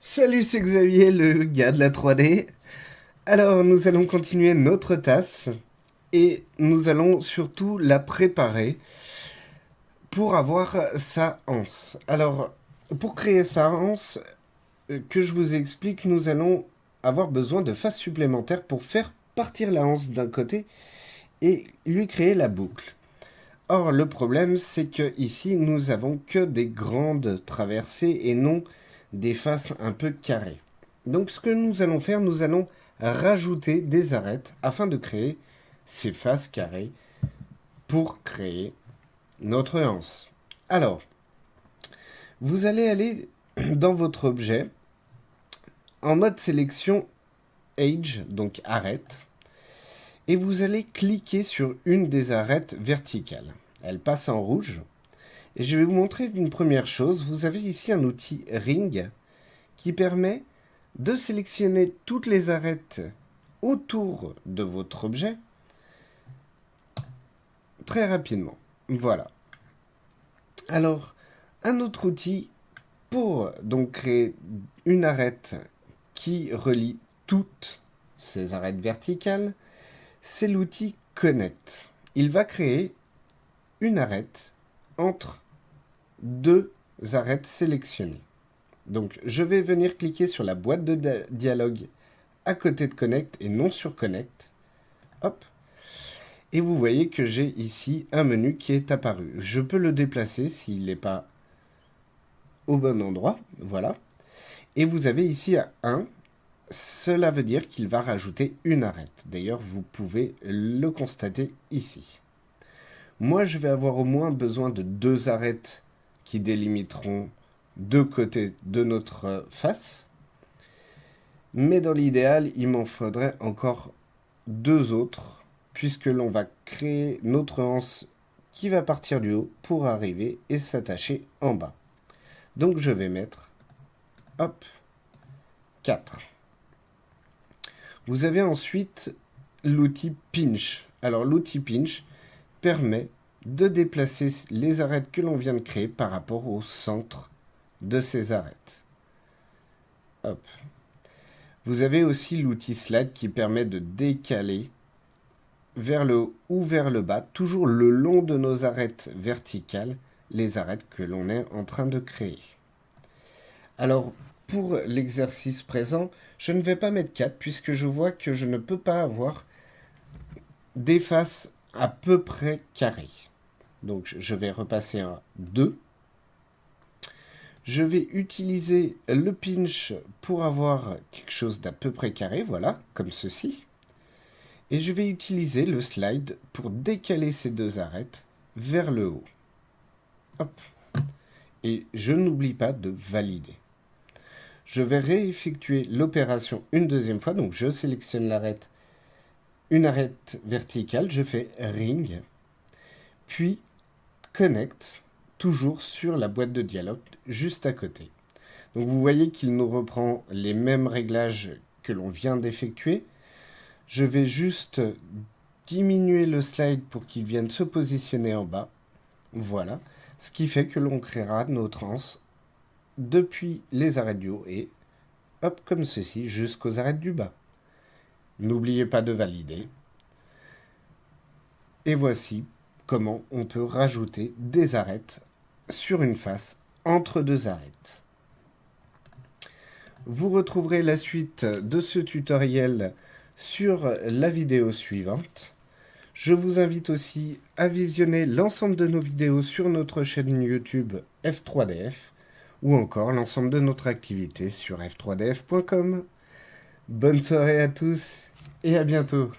Salut, c'est Xavier, le gars de la 3D. Alors, nous allons continuer notre tasse et nous allons surtout la préparer pour avoir sa anse. Alors, pour créer sa anse, que je vous explique, nous allons avoir besoin de faces supplémentaires pour faire partir la anse d'un côté et lui créer la boucle. Or, le problème, c'est que ici, nous avons que des grandes traversées et non des faces un peu carrées. Donc, ce que nous allons faire, nous allons rajouter des arêtes afin de créer ces faces carrées pour créer notre anse. Alors, vous allez aller dans votre objet en mode sélection Edge, donc arête, et vous allez cliquer sur une des arêtes verticales. Elle passe en rouge. Et je vais vous montrer une première chose. Vous avez ici un outil Ring qui permet de sélectionner toutes les arêtes autour de votre objet très rapidement. Voilà. Alors, un autre outil pour donc créer une arête qui relie toutes ces arêtes verticales, c'est l'outil Connect. Il va créer une arête entre deux arêtes sélectionnées. Donc, je vais venir cliquer sur la boîte de dialogue à côté de Connect et non sur Connect. Hop. Et vous voyez que j'ai ici un menu qui est apparu. Je peux le déplacer s'il n'est pas au bon endroit. Voilà. Et vous avez ici un 1. Cela veut dire qu'il va rajouter une arête. D'ailleurs, vous pouvez le constater ici. Moi, je vais avoir au moins besoin de deux arêtes qui délimiteront deux côtés de notre face. Mais dans l'idéal, il m'en faudrait encore deux autres, puisque l'on va créer notre anse qui va partir du haut pour arriver et s'attacher en bas. Donc je vais mettre, hop, 4. Vous avez ensuite l'outil Pinch. Alors l'outil Pinch permet de déplacer les arêtes que l'on vient de créer par rapport au centre de ces arêtes. Hop. Vous avez aussi l'outil Slide qui permet de décaler vers le haut ou vers le bas, toujours le long de nos arêtes verticales, les arêtes que l'on est en train de créer. Alors, pour l'exercice présent, je ne vais pas mettre 4 puisque je vois que je ne peux pas avoir des faces à peu près carrées. Donc, je vais repasser à 2. Je vais utiliser le pinch pour avoir quelque chose d'à peu près carré, voilà, comme ceci. Et je vais utiliser le slide pour décaler ces deux arêtes vers le haut. Hop. Et je n'oublie pas de valider. Je vais réeffectuer l'opération une deuxième fois. Donc je sélectionne l'arête, une arête verticale, je fais Ring, puis Connect, toujours sur la boîte de dialogue juste à côté. Donc vous voyez qu'il nous reprend les mêmes réglages que l'on vient d'effectuer. Je vais juste diminuer le slide pour qu'il vienne se positionner en bas. Voilà. Ce qui fait que l'on créera notre anse depuis les arêtes du haut et hop, comme ceci, jusqu'aux arêtes du bas. N'oubliez pas de valider. Et voici comment on peut rajouter des arêtes sur une face entre deux arêtes. Vous retrouverez la suite de ce tutoriel sur la vidéo suivante. Je vous invite aussi à visionner l'ensemble de nos vidéos sur notre chaîne YouTube F3DF ou encore l'ensemble de notre activité sur f3df.com. Bonne soirée à tous et à bientôt.